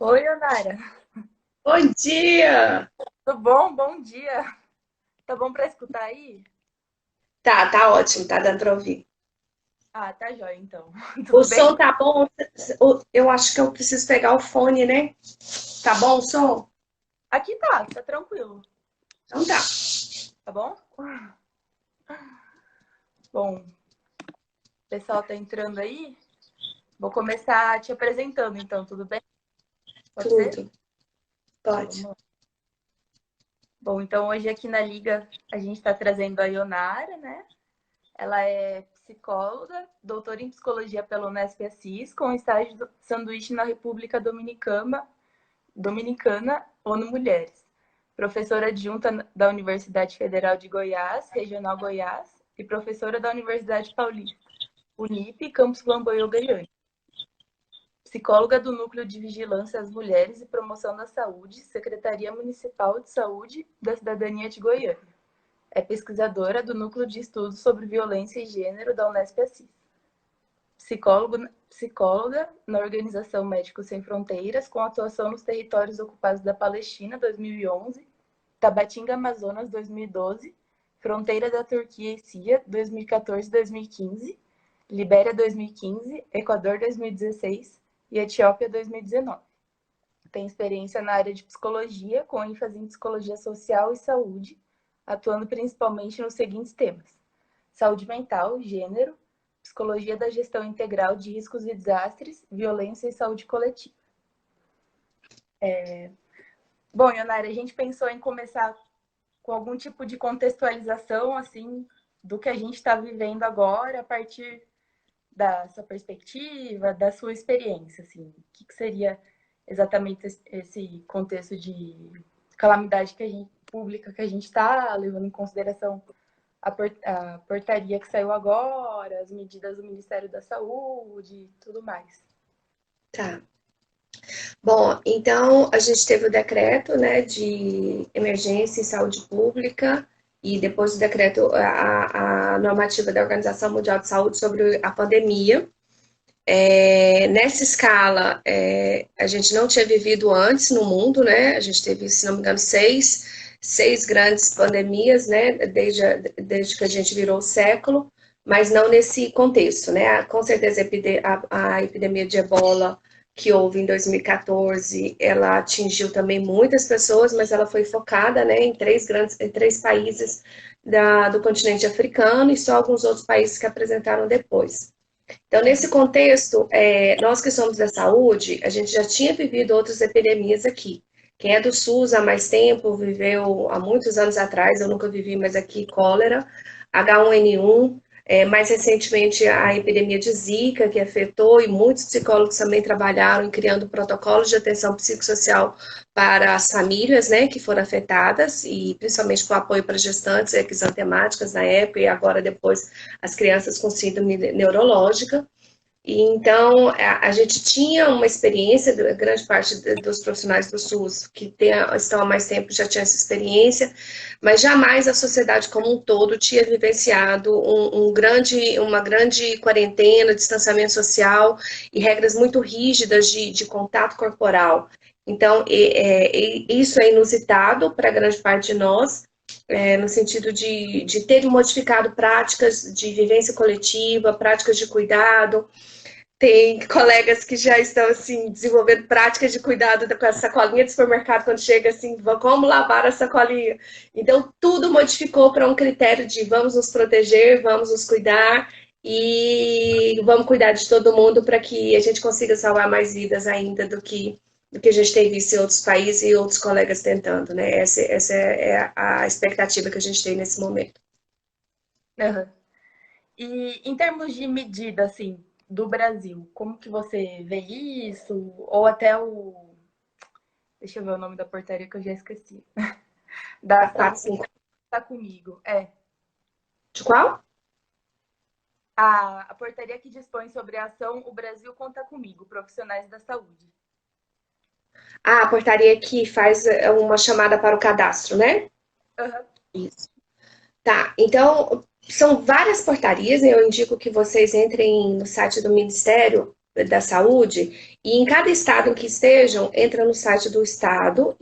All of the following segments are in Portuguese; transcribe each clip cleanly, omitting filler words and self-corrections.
Oi, Onara. Bom dia! Tudo bom? Bom dia. Tá bom pra escutar aí? Tá ótimo, tá dando pra ouvir. Ah, tá jóia, então. O Tudo som bem? tá bom? Eu acho que eu preciso pegar o fone, né? Tá bom o som? Aqui tá tranquilo, Então tá. tá bom? Bom, o pessoal tá entrando aí. Vou começar te apresentando, então, tudo bem? Pode ser? Tudo. Então, Pode. vamos lá. Bom, então hoje aqui na Liga a gente tá trazendo a Ionara, né? Ela é psicóloga, doutora em psicologia pela Unesp Assis, com estágio sanduíche na República Dominicana, ONU Mulheres. Professora adjunta da Universidade Federal de Goiás, Regional Goiás, e professora da Universidade Paulista, Unip, Campus Flamboyant Goiânia. Psicóloga do Núcleo de Vigilância às Mulheres e Promoção da Saúde, Secretaria Municipal de Saúde da Cidadania de Goiânia. É pesquisadora do Núcleo de Estudos sobre Violência e Gênero da Unesp Assis. Psicóloga na Organização Médicos Sem Fronteiras, com atuação nos territórios ocupados da Palestina 2011, Tabatinga, Amazonas 2012, Fronteira da Turquia e Síria 2014-2015, Libéria 2015, Equador 2016 e Etiópia 2019. Tem experiência na área de psicologia, com ênfase em psicologia social e saúde, atuando principalmente nos seguintes temas: saúde mental, gênero, psicologia da gestão integral de riscos e desastres, violência e saúde coletiva. Bom, Ionara, a gente pensou em começar com algum tipo de contextualização, assim, do que a gente está vivendo agora, a partir da sua perspectiva, da sua experiência, assim. O que seria exatamente esse contexto de calamidade que a gente, pública que a gente está, levando em consideração a portaria que saiu agora, as medidas do Ministério da Saúde e tudo mais. Tá. Bom, então a gente teve o decreto, né, de emergência em saúde pública e depois o decreto, a normativa da Organização Mundial de Saúde sobre a pandemia. Nessa escala, a gente não tinha vivido antes no mundo, né? A gente teve, se não me engano, seis grandes pandemias, né? Desde que a gente virou o século, mas não nesse contexto, né? Com certeza a epidemia de Ebola que houve em 2014, ela atingiu também muitas pessoas, mas ela foi focada, né, em três países do continente africano e só alguns outros países que apresentaram depois. Então, nesse contexto, nós que somos da saúde, a gente já tinha vivido outras epidemias aqui. Quem é do SUS há mais tempo, viveu há muitos anos atrás, eu nunca vivi, mas aqui cólera, H1N1, mais recentemente a epidemia de Zika, que afetou, e muitos psicólogos também trabalharam em criando protocolos de atenção psicossocial para as famílias, né, que foram afetadas, e principalmente com apoio para gestantes exantemáticas na época, e agora depois as crianças com síndrome neurológica. E então, a gente tinha uma experiência, grande parte dos profissionais do SUS estão há mais tempo já tinha essa experiência, mas jamais a sociedade como um todo tinha vivenciado uma grande quarentena, distanciamento social e regras muito rígidas de contato corporal. Então, isso é inusitado para grande parte de nós, no sentido de ter modificado práticas de vivência coletiva, práticas de cuidado. Tem colegas que já estão assim desenvolvendo práticas de cuidado com a sacolinha de supermercado quando chega assim, como lavar a sacolinha. Então tudo modificou para um critério de vamos nos proteger, vamos nos cuidar e vamos cuidar de todo mundo para que a gente consiga salvar mais vidas ainda do que a gente tem visto em outros países e outros colegas tentando, né? Essa é a expectativa que a gente tem nesse momento. Uhum. E em termos de medida, assim, do Brasil, como que você vê isso? Ou até o... Deixa eu ver o nome da portaria que eu já esqueci. Da A ação 4, 5. Tá Comigo. É. De qual? A portaria que dispõe sobre a ação O Brasil Conta Comigo, profissionais da saúde. Ah, a portaria que faz uma chamada para o cadastro, né? Uhum. Isso. Tá, então são várias portarias, eu indico que vocês entrem no site do Ministério, da saúde, e em cada estado em que estejam, entra no site do estado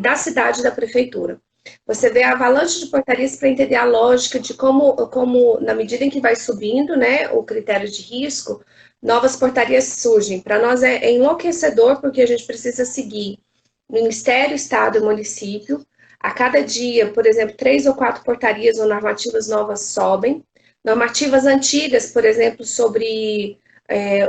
da cidade da prefeitura. Você vê a avalanche de portarias para entender a lógica de como, na medida em que vai subindo, né, o critério de risco, novas portarias surgem. Para nós é enlouquecedor, porque a gente precisa seguir Ministério, Estado e município. A cada dia, por exemplo, 3 ou 4 portarias ou normativas novas sobem. Normativas antigas, por exemplo, sobre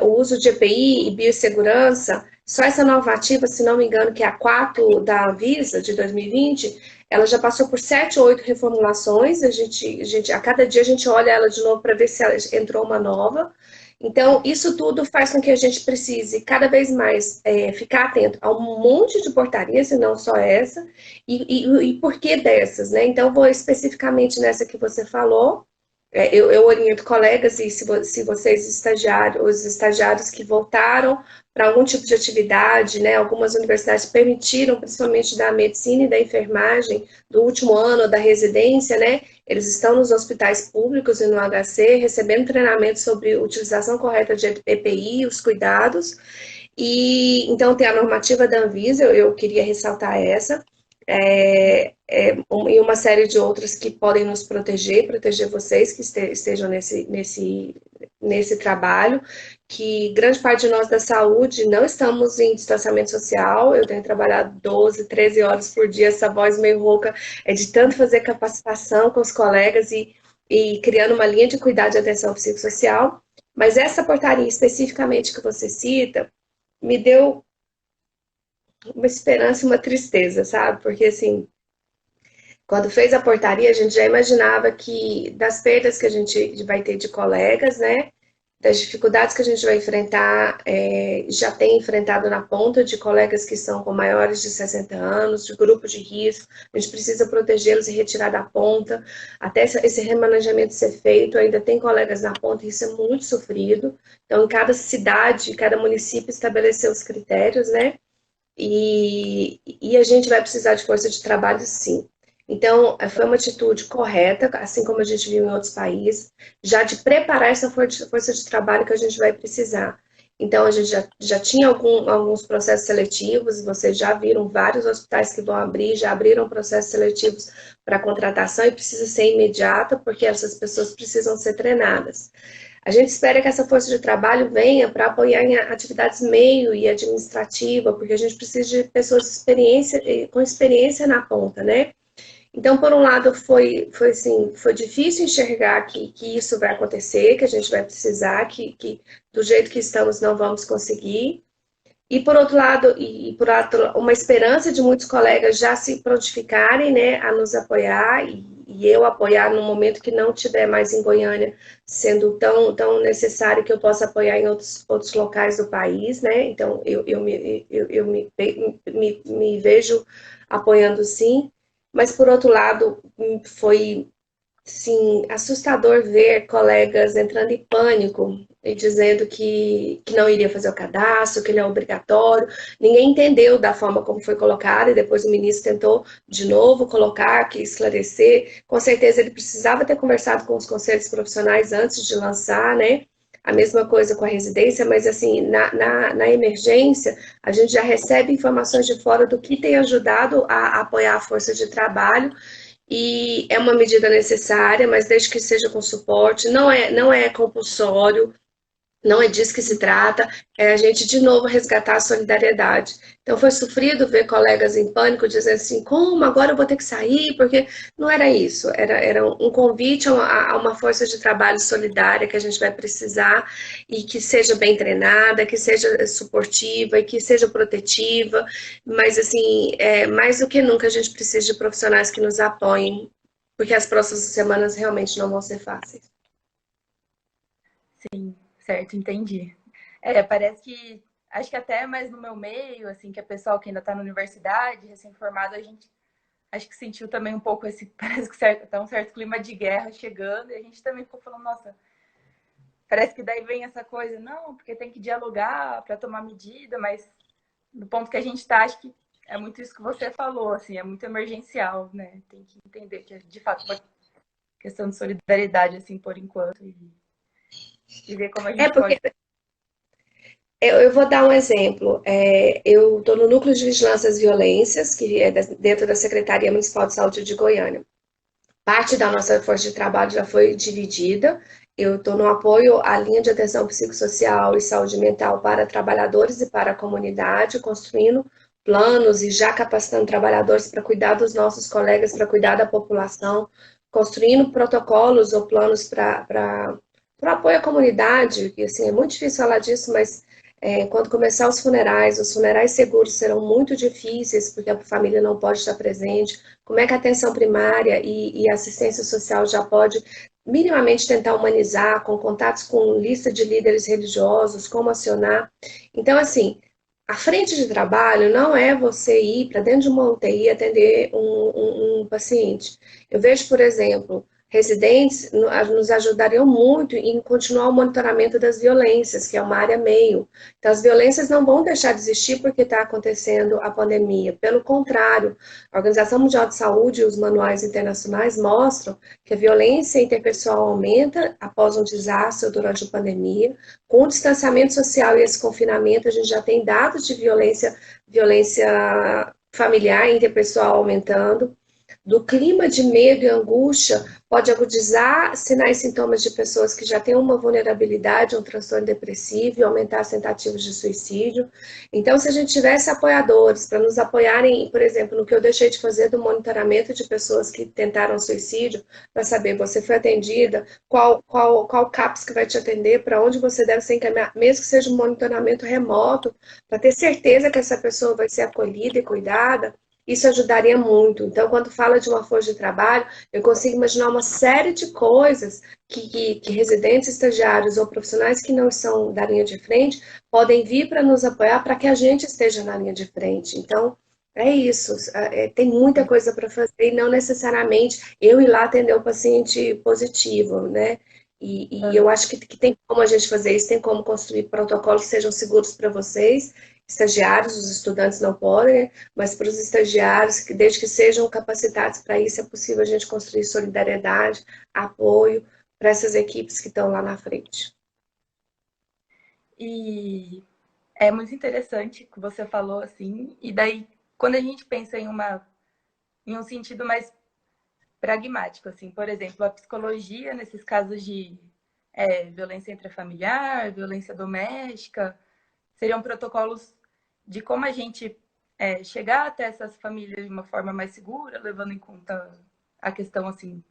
o uso de EPI e biossegurança, só essa normativa, se não me engano, que é a 4 da Anvisa, de 2020, ela já passou por 7 ou 8 reformulações. A cada dia a gente olha ela de novo para ver se entrou uma nova. Então, isso tudo faz com que a gente precise cada vez mais ficar atento a um monte de portarias, e não só essa, e por que dessas, né? Então, vou especificamente nessa que você falou. Eu oriento colegas, e se vocês estagiários, os estagiários que voltaram para algum tipo de atividade, né? Algumas universidades permitiram, principalmente da medicina e da enfermagem, do último ano da residência, né? Eles estão nos hospitais públicos e no HC, recebendo treinamento sobre utilização correta de EPI, os cuidados. E então tem a normativa da Anvisa, eu queria ressaltar essa, e uma série de outras que podem nos proteger vocês que estejam nesse trabalho, que grande parte de nós da saúde não estamos em distanciamento social. Eu tenho trabalhado 12, 13 horas por dia, essa voz meio rouca é de tanto fazer capacitação com os colegas e criando uma linha de cuidado de atenção psicossocial. Mas essa portaria especificamente que você cita, me deu uma esperança e uma tristeza, sabe? Porque, assim, quando fez a portaria, a gente já imaginava que das perdas que a gente vai ter de colegas, né? Das dificuldades que a gente vai enfrentar, já tem enfrentado na ponta de colegas que são com maiores de 60 anos, de grupo de risco, a gente precisa protegê-los e retirar da ponta, até esse remanejamento ser feito, ainda tem colegas na ponta, e isso é muito sofrido. Então, em cada cidade, cada município estabeleceu os critérios, né? E a gente vai precisar de força de trabalho, sim. Então, foi uma atitude correta, assim como a gente viu em outros países, já de preparar essa força de trabalho que a gente vai precisar. Então, a gente já tinha alguns processos seletivos, vocês já viram vários hospitais que vão abrir, já abriram processos seletivos para contratação, e precisa ser imediata, porque essas pessoas precisam ser treinadas. A gente espera que essa força de trabalho venha para apoiar em atividades meio e administrativa, porque a gente precisa de pessoas com experiência na ponta, né? Então, por um lado, foi difícil enxergar que isso vai acontecer, que a gente vai precisar, que do jeito que estamos não vamos conseguir. E por outro lado, uma esperança de muitos colegas já se prontificarem, né, a nos apoiar, e eu apoiar no momento que não tiver mais em Goiânia, sendo tão necessário que eu possa apoiar em outros locais do país, né? Então, eu me vejo apoiando, sim. Mas, por outro lado, foi, sim, assustador ver colegas entrando em pânico e dizendo que não iria fazer o cadastro, que ele é obrigatório. Ninguém entendeu da forma como foi colocado, e depois o ministro tentou de novo colocar, que esclarecer. Com certeza ele precisava ter conversado com os conselhos profissionais antes de lançar, né? A mesma coisa com a residência, mas assim, na emergência, a gente já recebe informações de fora do que tem ajudado a apoiar a força de trabalho, e é uma medida necessária, mas desde que seja com suporte, não é compulsório, não é disso que se trata, é a gente de novo resgatar a solidariedade. Então foi sofrido ver colegas em pânico dizendo assim, como agora eu vou ter que sair? Porque não era isso, era um convite a uma força de trabalho solidária que a gente vai precisar, e que seja bem treinada, que seja suportiva e que seja protetiva, mas assim, mais do que nunca a gente precisa de profissionais que nos apoiem, porque as próximas semanas realmente não vão ser fáceis. Sim, certo, entendi. Parece que, acho que até mais no meu meio, assim, que é pessoal que ainda está na universidade, recém-formado, a gente acho que sentiu também um pouco esse, parece que tá um certo clima de guerra chegando, e a gente também ficou falando, nossa, parece que daí vem essa coisa, não, porque tem que dialogar para tomar medida, mas no ponto que a gente está, acho que é muito isso que você falou, assim, é muito emergencial, né? Tem que entender que é de fato uma questão de solidariedade, assim, por enquanto, e ver como a É gente porque pode. Eu vou dar um exemplo. Eu estou no Núcleo de Vigilância às Violências, que é dentro da Secretaria Municipal de Saúde de Goiânia. Parte da nossa força de trabalho já foi dividida. Eu estou no apoio à linha de atenção psicossocial e saúde mental para trabalhadores e para a comunidade, construindo planos e já capacitando trabalhadores para cuidar dos nossos colegas, para cuidar da população, construindo protocolos ou planos para apoio à comunidade. E, assim, é muito difícil falar disso, mas quando começar os funerais seguros serão muito difíceis, porque a família não pode estar presente. Como é que a atenção primária e assistência social já pode minimamente tentar humanizar, com contatos com lista de líderes religiosos, como acionar. Então, assim, a frente de trabalho não é você ir para dentro de uma UTI atender um paciente. Eu vejo, por exemplo, residentes nos ajudariam muito em continuar o monitoramento das violências, que é uma área meio. Então, as violências não vão deixar de existir porque está acontecendo a pandemia. Pelo contrário, a Organização Mundial de Saúde e os manuais internacionais mostram que a violência interpessoal aumenta após um desastre ou durante a pandemia. Com o distanciamento social e esse confinamento, a gente já tem dados de violência familiar e interpessoal aumentando. Do clima de medo e angústia pode agudizar sinais e sintomas de pessoas que já têm uma vulnerabilidade, um transtorno depressivo e aumentar as tentativas de suicídio. Então, se a gente tivesse apoiadores para nos apoiarem, por exemplo, no que eu deixei de fazer do monitoramento de pessoas que tentaram suicídio, para saber, você foi atendida, qual CAPS que vai te atender, para onde você deve ser encaminhado, mesmo que seja um monitoramento remoto, para ter certeza que essa pessoa vai ser acolhida e cuidada. Isso ajudaria muito. Então, quando fala de uma força de trabalho, eu consigo imaginar uma série de coisas que residentes, estagiários ou profissionais que não são da linha de frente podem vir para nos apoiar para que a gente esteja na linha de frente. Então, é isso. Tem muita coisa para fazer e não necessariamente eu ir lá atender o paciente positivo, né? E eu acho que tem como a gente fazer isso, tem como construir protocolos que sejam seguros para vocês estagiários, os estudantes não podem, mas para os estagiários, desde que sejam capacitados para isso, é possível a gente construir solidariedade, apoio para essas equipes que estão lá na frente. E é muito interessante que você falou assim, e daí, quando a gente pensa em um sentido mais pragmático, assim, por exemplo, a psicologia, nesses casos de violência intrafamiliar, violência doméstica, seriam protocolos de como a gente chegar até essas famílias de uma forma mais segura, levando em conta a questão assim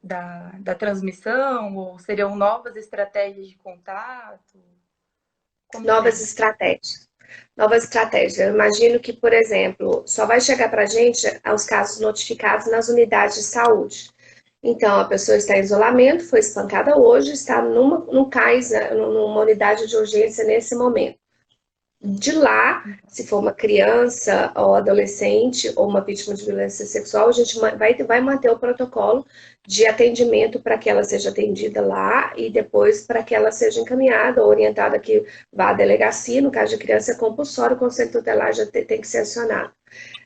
da transmissão, ou seriam novas estratégias de contato? Novas estratégias. Novas estratégias. Eu imagino que, por exemplo, só vai chegar para a gente os casos notificados nas unidades de saúde. Então, a pessoa está em isolamento, foi espancada hoje, está num CAIS, numa unidade de urgência nesse momento. De lá, se for uma criança ou adolescente ou uma vítima de violência sexual, a gente vai manter o protocolo de atendimento para que ela seja atendida lá e depois para que ela seja encaminhada ou orientada que vá à delegacia. No caso de criança, é compulsório, o conselho tutelar já tem que ser acionado.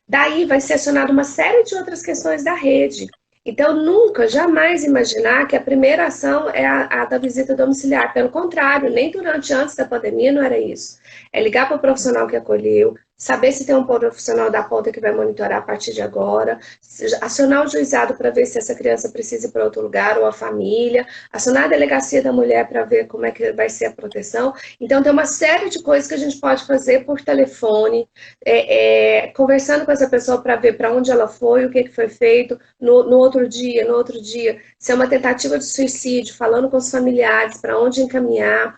Daí vai ser acionada uma série de outras questões da rede. Então, nunca, jamais imaginar que a primeira ação é a da visita domiciliar. Pelo contrário, nem antes da pandemia não era isso. É ligar para o profissional que acolheu, saber se tem um profissional da ponta que vai monitorar a partir de agora, acionar o juizado para ver se essa criança precisa ir para outro lugar, ou a família, acionar a delegacia da mulher para ver como é que vai ser a proteção. Então, tem uma série de coisas que a gente pode fazer por telefone, conversando com essa pessoa para ver para onde ela foi, o que foi feito, no outro dia, se é uma tentativa de suicídio, falando com os familiares, para onde encaminhar,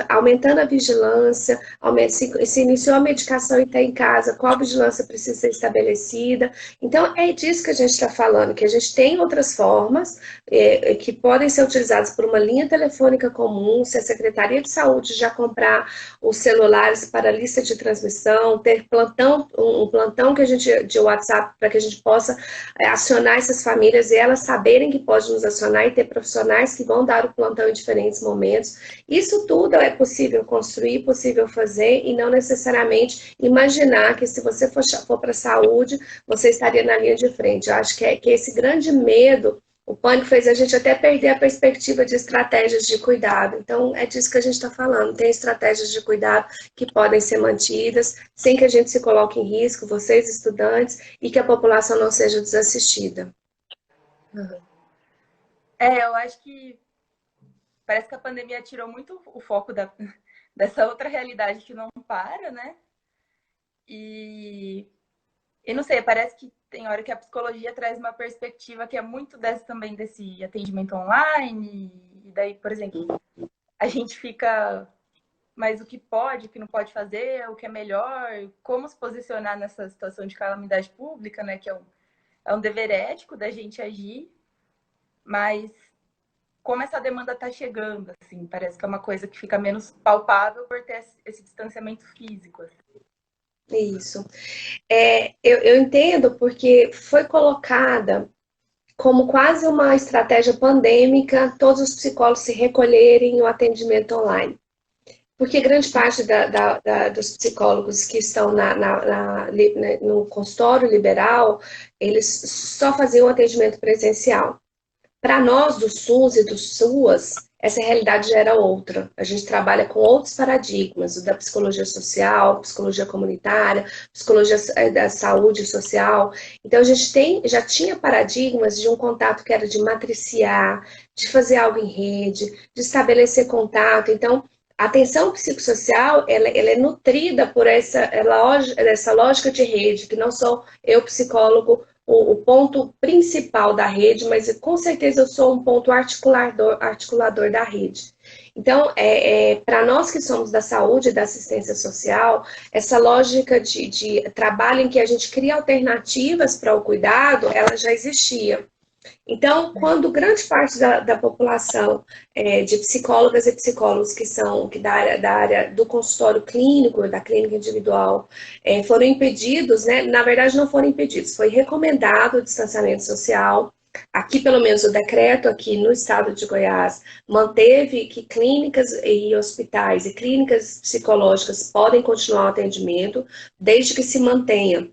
aumentando a vigilância, se iniciou a medicação e está em casa, qual vigilância precisa ser estabelecida. Então, é disso que a gente está falando, que a gente tem outras formas que podem ser utilizadas por uma linha telefônica comum, se a Secretaria de Saúde já comprar os celulares para a lista de transmissão, ter um plantão que de WhatsApp para que a gente possa acionar essas famílias e elas saberem que pode nos acionar e ter profissionais que vão dar o plantão em diferentes momentos. Isso tudo é possível construir, possível fazer e não necessariamente imaginar que se você for para a saúde, você estaria na linha de frente. Eu acho que esse grande medo O pânico fez a gente até perder a perspectiva de estratégias de cuidado. Então, é disso que a gente está falando. Tem estratégias de cuidado que podem ser mantidas, sem que a gente se coloque em risco, vocês estudantes, e que a população não seja desassistida. Eu acho que parece que a pandemia tirou muito o foco dessa outra realidade que não para, né? E não sei, parece que tem hora que a psicologia traz uma perspectiva que é muito dessa também, desse atendimento online. E daí, por exemplo, a gente fica mais o que pode, o que não pode fazer, o que é melhor, como se posicionar nessa situação de calamidade pública, né? Que é um dever ético da gente agir, mas como essa demanda está chegando, assim, parece que é uma coisa que fica menos palpável por ter esse distanciamento físico. Assim. Isso. Eu entendo porque foi colocada como quase uma estratégia pandêmica todos os psicólogos se recolherem no atendimento online. Porque grande parte dos psicólogos que estão no consultório liberal, eles só faziam atendimento presencial. Para nós do SUS e do SUAS, essa realidade já era outra. A gente trabalha com outros paradigmas, o da psicologia social, psicologia comunitária, psicologia da saúde social. Então, a gente já tinha paradigmas de um contato que era de matriciar, de fazer algo em rede, de estabelecer contato. Então, a atenção psicossocial, ela é nutrida por essa lógica de rede, que não sou eu, psicólogo, o ponto principal da rede, mas com certeza eu sou um ponto articulador da rede. Então, para nós que somos da saúde e da assistência social, essa lógica de trabalho em que a gente cria alternativas para o cuidado, ela já existia. Então, quando grande parte da população de psicólogas e psicólogos que da área do consultório clínico, da clínica individual, foram impedidos, né? Na verdade não foram impedidos, foi recomendado o distanciamento social. Aqui, pelo menos, o decreto aqui no estado de Goiás manteve que clínicas e hospitais e clínicas psicológicas podem continuar o atendimento, desde que se mantenha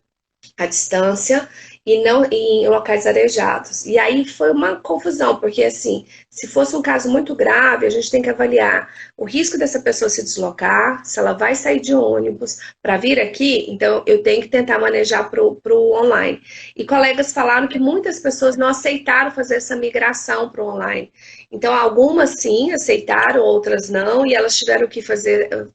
a distância e não em locais arejados. E aí foi uma confusão, porque assim, se fosse um caso muito grave, a gente tem que avaliar o risco dessa pessoa se deslocar, se ela vai sair de ônibus para vir aqui, então eu tenho que tentar manejar para o online. E colegas falaram que muitas pessoas não aceitaram fazer essa migração para o online. Então, algumas sim aceitaram, outras não, e elas tiveram que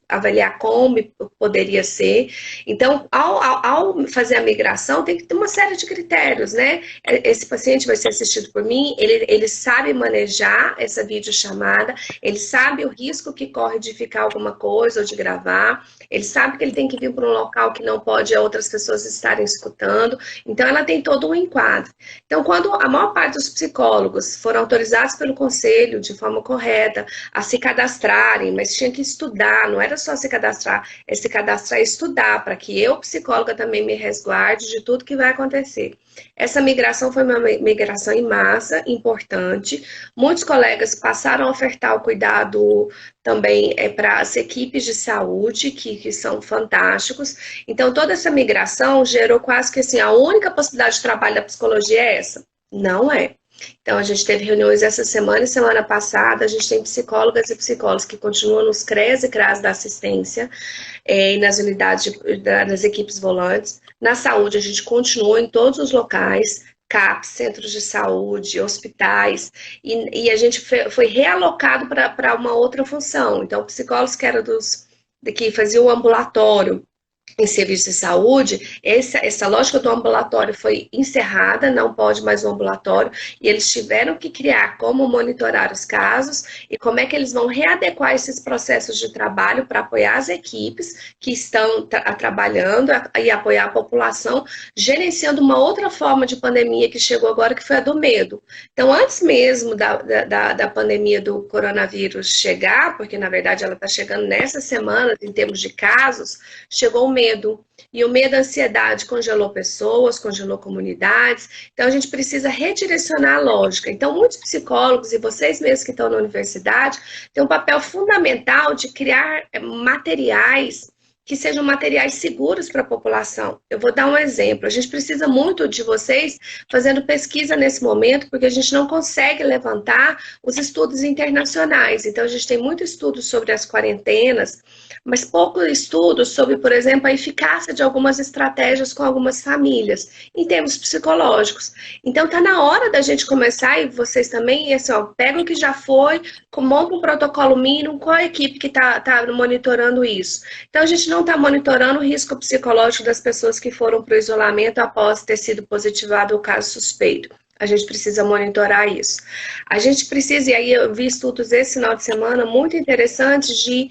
avaliar como poderia ser. Então, ao fazer a migração, tem que ter uma série de critérios, né? Esse paciente vai ser assistido por mim, ele sabe manejar essa videochamada, ele sabe o risco que corre de ficar alguma coisa ou de gravar, ele sabe que ele tem que vir para um local que não pode outras pessoas estarem escutando. Então, ela tem todo um enquadro. Então, quando a maior parte dos psicólogos foram autorizados pelo conselho de forma correta a se cadastrarem, mas tinha que estudar, não era só se cadastrar, é se cadastrar e estudar, para que eu, psicóloga, também me resguarde de tudo que vai acontecer. Essa migração foi uma migração em massa, importante. Muitos colegas passaram a ofertar o cuidado também para as equipes de saúde, que são fantásticos. Então, toda essa migração gerou quase que assim, a única possibilidade de trabalho da psicologia é essa. Não é. Então, a gente teve reuniões essa semana e semana passada, a gente tem psicólogas e psicólogos que continuam nos CREAS e CRAS da assistência e nas unidades das equipes volantes. Na saúde, a gente continua em todos os locais, CAPs, centros de saúde, hospitais, e a gente foi realocado para uma outra função. Então, psicólogos que eram que faziam o ambulatório, em serviço de saúde, essa lógica do ambulatório foi encerrada, não pode mais um ambulatório, e eles tiveram que criar como monitorar os casos e como é que eles vão readequar esses processos de trabalho para apoiar as equipes que estão trabalhando e apoiar a população, gerenciando uma outra forma de pandemia que chegou agora, que foi a do medo. Então, antes mesmo da pandemia do coronavírus chegar, porque na verdade ela está chegando nessa semana, em termos de casos, chegou o medo. E o medo, a ansiedade congelou pessoas, congelou comunidades. Então, a gente precisa redirecionar a lógica. Então, muitos psicólogos, e vocês mesmos que estão na universidade, têm um papel fundamental de criar materiais que sejam materiais seguros para a população. Eu vou dar um exemplo. A gente precisa muito de vocês fazendo pesquisa nesse momento, porque a gente não consegue levantar os estudos internacionais. Então, a gente tem muito estudo sobre as quarentenas, mas pouco estudo sobre, por exemplo, a eficácia de algumas estratégias com algumas famílias, em termos psicológicos. Então, está na hora da gente começar, e vocês também, e assim, ó, pega o que já foi, monta um protocolo mínimo, qual a equipe que está monitorando isso. Então, a gente não está monitorando o risco psicológico das pessoas que foram para o isolamento após ter sido positivado o caso suspeito. A gente precisa monitorar isso. A gente precisa, e aí eu vi estudos esse final de semana muito interessantes de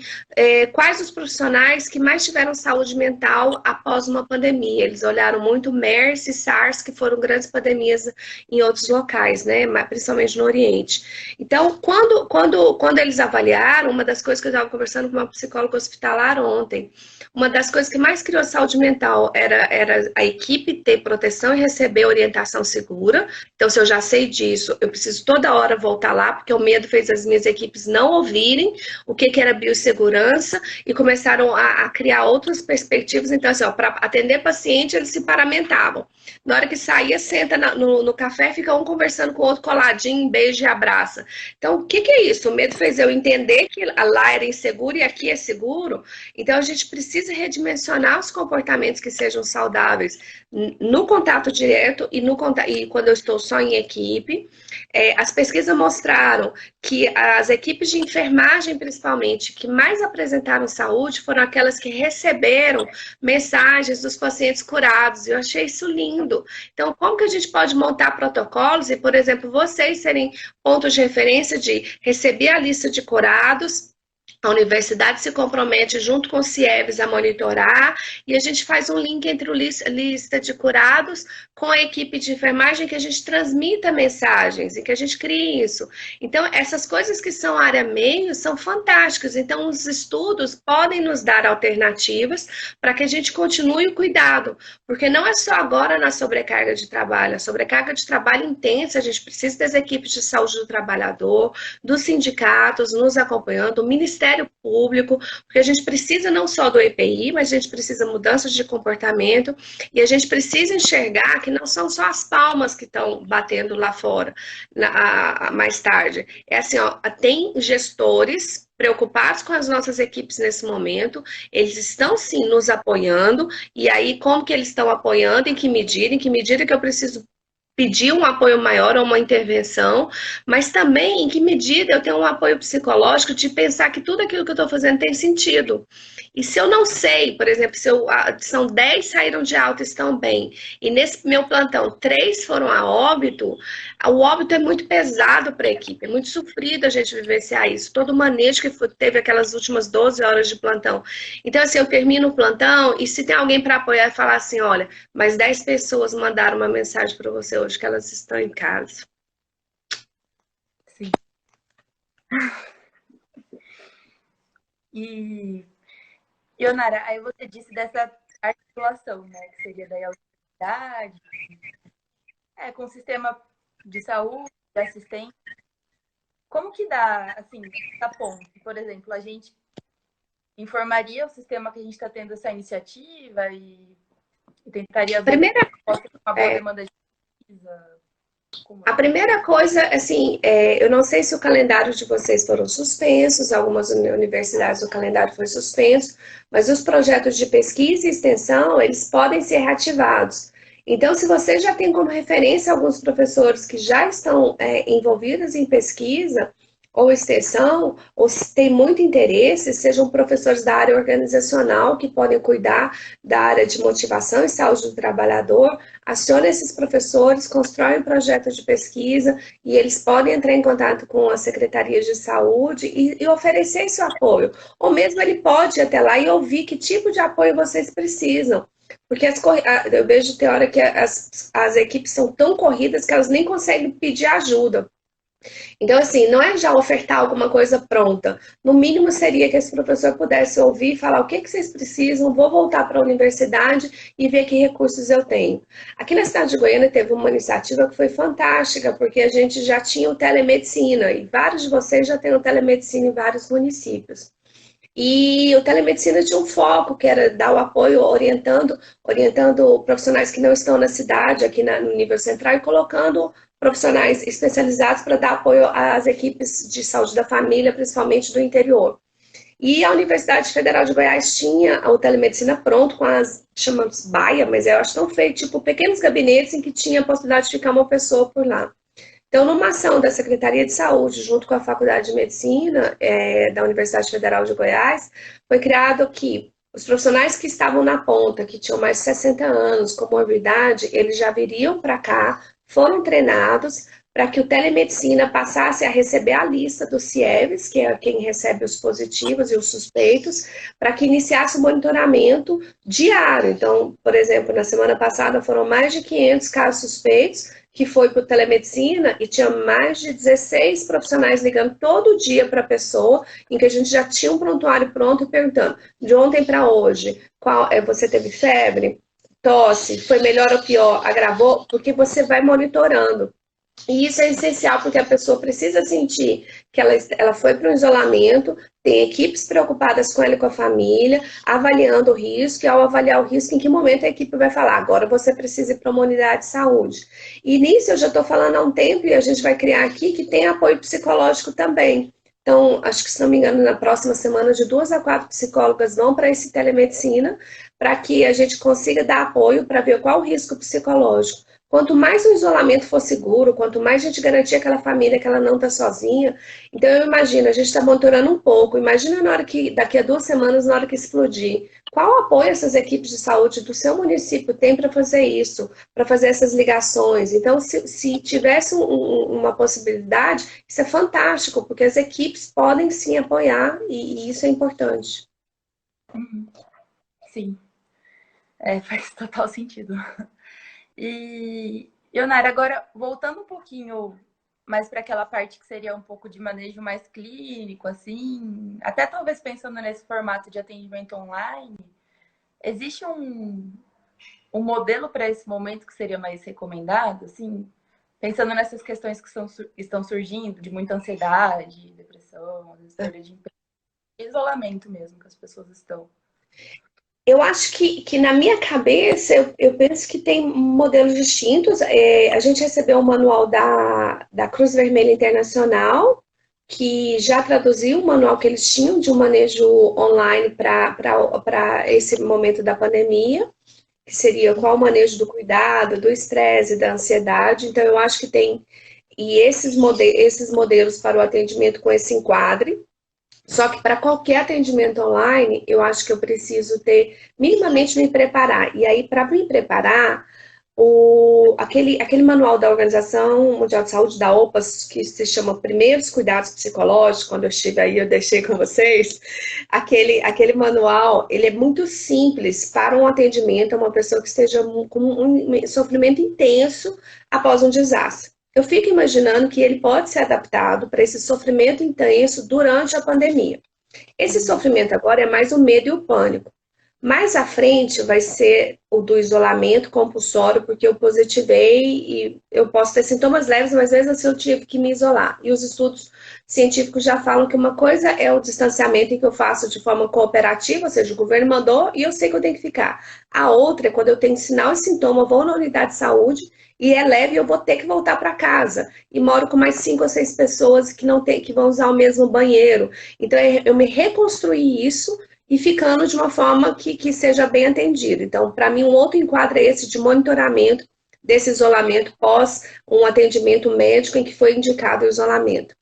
quais os profissionais que mais tiveram saúde mental após uma pandemia. Eles olharam muito MERS e SARS, que foram grandes pandemias em outros locais, né? Principalmente no Oriente. Então, quando eles avaliaram, uma das coisas que eu estava conversando com uma psicóloga hospitalar ontem, uma das coisas que mais criou saúde mental era a equipe ter proteção e receber orientação segura. Então, se eu já sei disso, eu preciso toda hora voltar lá, porque o medo fez as minhas equipes não ouvirem o que era biossegurança e começaram a criar outras perspectivas. Então, assim, para atender paciente, eles se paramentavam. Na hora que saía, senta no café, fica um conversando com o outro coladinho, beijo e abraça. Então, o que é isso? O medo fez eu entender que lá era inseguro e aqui é seguro. Então, a gente precisa redimensionar os comportamentos que sejam saudáveis no contato direto e quando eu estou só em equipe. As pesquisas mostraram que as equipes de enfermagem, principalmente, que mais apresentaram saúde, foram aquelas que receberam mensagens dos pacientes curados. Eu achei isso lindo. Então, como que a gente pode montar protocolos e, por exemplo, vocês serem pontos de referência de receber a lista de curados, a universidade se compromete junto com o CIEVES a monitorar e a gente faz um link entre a lista de curados com a equipe de enfermagem, que a gente transmita mensagens e que a gente crie isso. Então, essas coisas que são área meio são fantásticas. Então, os estudos podem nos dar alternativas para que a gente continue o cuidado, porque não é só agora na sobrecarga de trabalho. A sobrecarga de trabalho intensa, a gente precisa das equipes de saúde do trabalhador, dos sindicatos nos acompanhando, do Ministério Público, porque a gente precisa não só do EPI, mas a gente precisa mudanças de comportamento e a gente precisa enxergar que não são só as palmas que estão batendo lá fora mais tarde. É assim, ó, tem gestores preocupados com as nossas equipes nesse momento, eles estão sim nos apoiando, e aí como que eles estão apoiando, em que medida que eu preciso pedir um apoio maior ou uma intervenção, mas também em que medida eu tenho um apoio psicológico de pensar que tudo aquilo que eu estou fazendo tem sentido. E se eu não sei, por exemplo, são 10 saíram de alta e estão bem, e nesse meu plantão 3 foram a óbito, o óbito é muito pesado para a equipe, é muito sofrido a gente vivenciar isso, todo o manejo que teve aquelas últimas 12 horas de plantão. Então, assim, eu termino o plantão e se tem alguém para apoiar e falar assim, olha, mas 10 pessoas mandaram uma mensagem para você hoje que elas estão em casa. Sim. E, Ionara, aí você disse dessa articulação, né, que seria daí a universidade, com o sistema de saúde, de assistência. Como que dá, assim, essa ponte? Por exemplo, a gente informaria o sistema que a gente está tendo essa iniciativa e tentaria ver uma boa demanda de pesquisa? A primeira coisa, assim, eu não sei se o calendário de vocês foram suspensos, algumas universidades o calendário foi suspenso, mas os projetos de pesquisa e extensão, eles podem ser reativados. Então, se você já tem como referência alguns professores que já estão envolvidos em pesquisa ou extensão, ou se tem muito interesse, sejam professores da área organizacional que podem cuidar da área de motivação e saúde do trabalhador, acione esses professores, constroem um projeto de pesquisa e eles podem entrar em contato com as secretarias de saúde e oferecer esse apoio. Ou mesmo ele pode ir até lá e ouvir que tipo de apoio vocês precisam. Porque eu vejo tem hora que as equipes são tão corridas que elas nem conseguem pedir ajuda. Então, assim, não é já ofertar alguma coisa pronta. No mínimo, seria que esse professor pudesse ouvir e falar o que vocês precisam, vou voltar para a universidade e ver que recursos eu tenho. Aqui na cidade de Goiânia teve uma iniciativa que foi fantástica, porque a gente já tinha o telemedicina, e vários de vocês já têm o telemedicina em vários municípios. E o telemedicina tinha um foco, que era dar o apoio, orientando profissionais que não estão na cidade, aqui no nível central, e colocando profissionais especializados para dar apoio às equipes de saúde da família, principalmente do interior. E a Universidade Federal de Goiás tinha o telemedicina pronto com as, chamamos baia, mas eu acho tão feio, tipo pequenos gabinetes em que tinha a possibilidade de ficar uma pessoa por lá. Então, numa ação da Secretaria de Saúde, junto com a Faculdade de Medicina da Universidade Federal de Goiás, foi criado que os profissionais que estavam na ponta, que tinham mais de 60 anos, com morbidade, eles já viriam para cá, foram treinados para que o telemedicina passasse a receber a lista dos CIEVs, que é quem recebe os positivos e os suspeitos, para que iniciasse o monitoramento diário. Então, por exemplo, na semana passada foram mais de 500 casos suspeitos, que foi para o telemedicina e tinha mais de 16 profissionais ligando todo dia para a pessoa, em que a gente já tinha um prontuário pronto e perguntando, de ontem para hoje, você teve febre, tosse, foi melhor ou pior, agravou? Porque você vai monitorando. E isso é essencial porque a pessoa precisa sentir que ela foi para o isolamento, tem equipes preocupadas com ela e com a família, avaliando o risco, e ao avaliar o risco, em que momento a equipe vai falar, agora você precisa ir para uma unidade de saúde. E nisso eu já estou falando há um tempo, e a gente vai criar aqui, que tem apoio psicológico também. Então, acho que, se não me engano, na próxima semana, de 2 a 4 psicólogas vão para esse telemedicina, para que a gente consiga dar apoio para ver qual o risco psicológico. Quanto mais o isolamento for seguro, quanto mais a gente garantir aquela família que ela não está sozinha. Então, eu imagino, a gente está monitorando um pouco. Imagina na hora que, daqui a 2 semanas, na hora que explodir. Qual apoio essas equipes de saúde do seu município têm para fazer isso, para fazer essas ligações? Então, se tivesse uma possibilidade, isso é fantástico, porque as equipes podem sim apoiar e isso é importante. Sim, faz total sentido. E, Ionara, agora voltando um pouquinho mais para aquela parte que seria um pouco de manejo mais clínico, assim, até talvez pensando nesse formato de atendimento online, existe um modelo para esse momento que seria mais recomendado, assim, pensando nessas questões que estão surgindo, de muita ansiedade, depressão, história de isolamento mesmo que as pessoas estão. Eu acho que na minha cabeça, eu penso que tem modelos distintos. A gente recebeu um manual da Cruz Vermelha Internacional, que já traduziu o manual que eles tinham de um manejo online para esse momento da pandemia, que seria qual o manejo do cuidado, do estresse, da ansiedade. Então, eu acho que tem esses modelos para o atendimento com esse enquadre. Só que para qualquer atendimento online, eu acho que eu preciso ter, minimamente me preparar. E aí, para me preparar, aquele manual da Organização Mundial de Saúde, da OPAS, que se chama Primeiros Cuidados Psicológicos, quando eu estive aí, eu deixei com vocês, aquele manual, ele é muito simples para um atendimento a uma pessoa que esteja com um sofrimento intenso após um desastre. Eu fico imaginando que ele pode ser adaptado para esse sofrimento intenso durante a pandemia. Esse sofrimento agora é mais o medo e o pânico. Mais à frente vai ser o do isolamento compulsório, porque eu positivei e eu posso ter sintomas leves, mas mesmo assim eu tive que me isolar. E os estudos científicos já falam que uma coisa é o distanciamento em que eu faço de forma cooperativa, ou seja, o governo mandou e eu sei que eu tenho que ficar. A outra é quando eu tenho sinal e sintoma, vou na unidade de saúde e é leve, eu vou ter que voltar para casa. E moro com mais 5 ou 6 pessoas que vão usar o mesmo banheiro. Então, eu me reconstruí isso e ficando de uma forma que seja bem atendido. Então, para mim, um outro enquadro é esse de monitoramento desse isolamento pós um atendimento médico em que foi indicado o isolamento.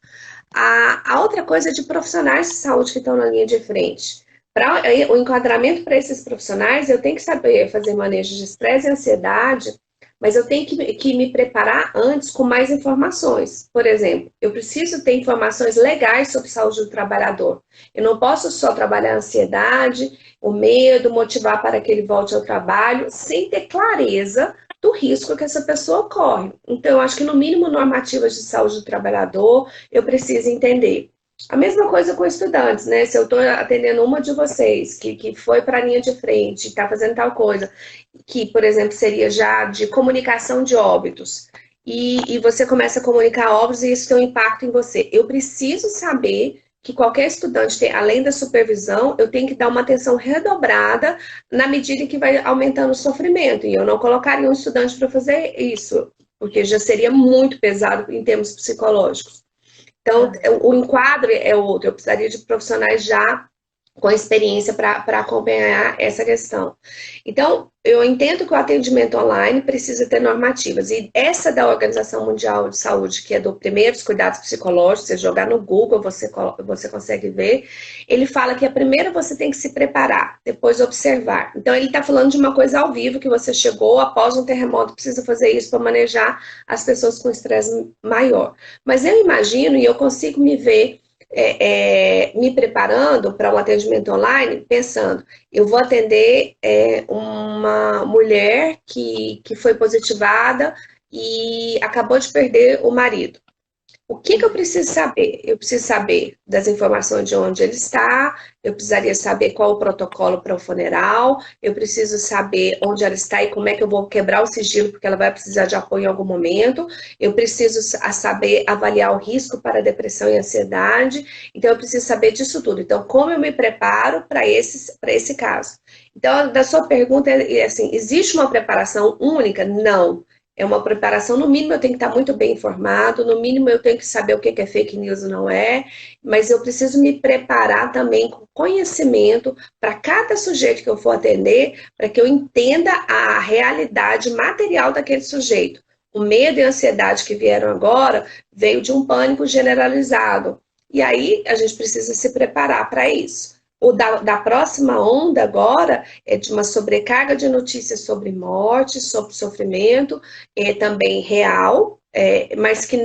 A outra coisa é de profissionais de saúde que estão na linha de frente. Para o enquadramento para esses profissionais, eu tenho que saber fazer manejo de estresse e ansiedade, mas eu tenho que me preparar antes com mais informações. Por exemplo, eu preciso ter informações legais sobre saúde do trabalhador. Eu não posso só trabalhar a ansiedade, o medo, motivar para que ele volte ao trabalho, sem ter clareza do risco que essa pessoa corre. Então, eu acho que no mínimo normativas de saúde do trabalhador, eu preciso entender. A mesma coisa com estudantes, né? Se eu estou atendendo uma de vocês que foi para a linha de frente, está fazendo tal coisa, que, por exemplo, seria já de comunicação de óbitos, e você começa a comunicar óbitos e isso tem um impacto em você. Eu preciso saber que qualquer estudante tem, além da supervisão, eu tenho que dar uma atenção redobrada na medida em que vai aumentando o sofrimento. E eu não colocaria um estudante para fazer isso, porque já seria muito pesado em termos psicológicos. Então, Tá. o enquadro é outro. Eu precisaria de profissionais já com experiência para acompanhar essa questão. Então, eu entendo que o atendimento online precisa ter normativas, e essa da Organização Mundial de Saúde, que é do primeiros cuidados psicológicos, você jogar no Google, você consegue ver, ele fala que a primeira você tem que se preparar, depois observar. Então, ele está falando de uma coisa ao vivo, que você chegou após um terremoto, precisa fazer isso para manejar as pessoas com estresse maior. Mas eu imagino, e eu consigo me ver me preparando para um atendimento online, pensando, eu vou atender uma mulher que foi positivada e acabou de perder o marido. O que eu preciso saber? Eu preciso saber das informações de onde ele está, eu precisaria saber qual o protocolo para o funeral, eu preciso saber onde ela está e como é que eu vou quebrar o sigilo, porque ela vai precisar de apoio em algum momento, eu preciso saber avaliar o risco para depressão e ansiedade, então eu preciso saber disso tudo. Então, como eu me preparo para esse caso? Então, da sua pergunta, é assim, existe uma preparação única? Não. É uma preparação, no mínimo eu tenho que estar muito bem informado, no mínimo eu tenho que saber o que é fake news e não é, mas eu preciso me preparar também com conhecimento para cada sujeito que eu for atender, para que eu entenda a realidade material daquele sujeito. O medo e a ansiedade que vieram agora veio de um pânico generalizado. E aí a gente precisa se preparar para isso. O da próxima onda agora é de uma sobrecarga de notícias sobre morte, sobre sofrimento, também real, mas que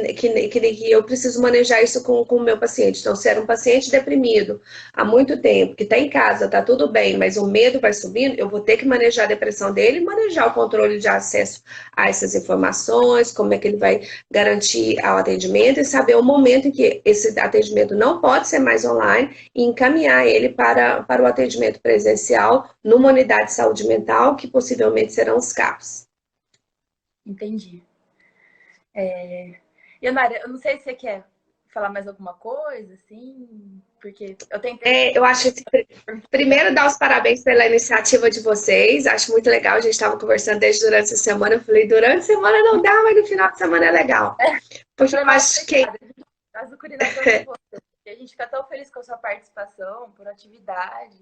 eu preciso manejar isso com o meu paciente. Então, se era um paciente deprimido há muito tempo, que está em casa, está tudo bem, mas o medo vai subindo, eu vou ter que manejar a depressão dele e manejar o controle de acesso a essas informações, como é que ele vai garantir ao atendimento e saber o momento em que esse atendimento não pode ser mais online e encaminhar ele para o atendimento presencial numa unidade de saúde mental, que possivelmente serão os CAPs. Entendi. Ionara, eu não sei se você quer falar mais alguma coisa, assim, porque eu tentei. Eu acho que primeiro dar os parabéns pela iniciativa de vocês. Acho muito legal. A gente estava conversando desde durante a semana. Eu falei, durante a semana não dá, mas no final de semana é legal. Porque eu acho que. As azucrinações de você. A gente fica tão feliz com a sua participação, por atividade.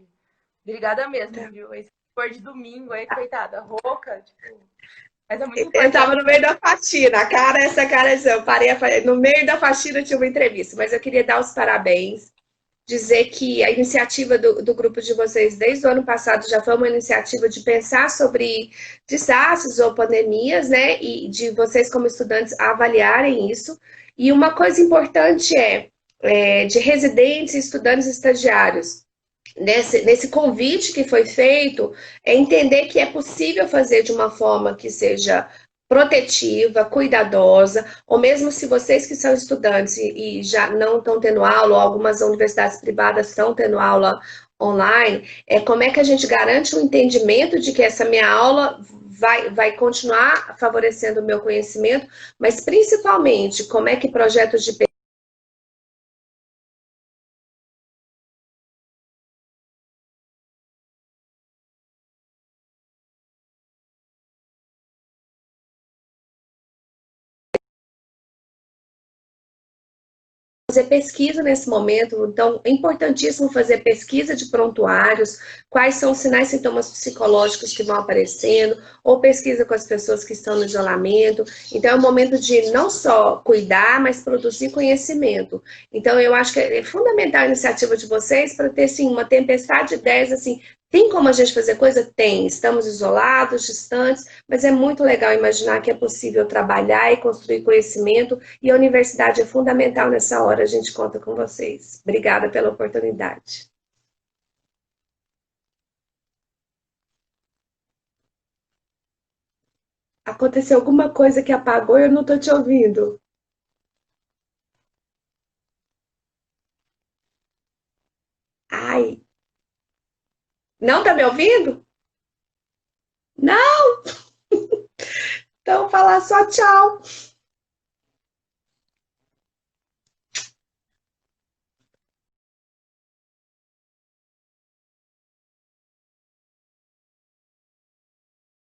Obrigada mesmo, viu? Esse for de domingo aí, coitada, rouca, tipo. Mas é muito importante. Eu estava no meio da faxina, essa cara, eu parei no meio da faxina, tinha uma entrevista, mas eu queria dar os parabéns, dizer que a iniciativa do grupo de vocês desde o ano passado já foi uma iniciativa de pensar sobre desastres ou pandemias, né? E de vocês como estudantes avaliarem isso. E uma coisa importante de residentes, estudantes e estagiários, nesse convite que foi feito, é entender que é possível fazer de uma forma que seja protetiva, cuidadosa, ou mesmo se vocês que são estudantes e já não estão tendo aula, ou algumas universidades privadas estão tendo aula online, como é que a gente garante o entendimento de que essa minha aula vai continuar favorecendo o meu conhecimento, mas principalmente como é que projetos de fazer pesquisa nesse momento, então é importantíssimo fazer pesquisa de prontuários, quais são os sinais e sintomas psicológicos que vão aparecendo, ou pesquisa com as pessoas que estão no isolamento. Então é um momento de não só cuidar, mas produzir conhecimento. Então eu acho que é fundamental a iniciativa de vocês para ter sim, uma tempestade de ideias assim. Tem como a gente fazer coisa? Tem. Estamos isolados, distantes, mas é muito legal imaginar que é possível trabalhar e construir conhecimento, e a universidade é fundamental nessa hora. A gente conta com vocês. Obrigada pela oportunidade. Aconteceu alguma coisa que apagou e eu não estou te ouvindo. Ai, não está me ouvindo? Não? Então, falar só tchau.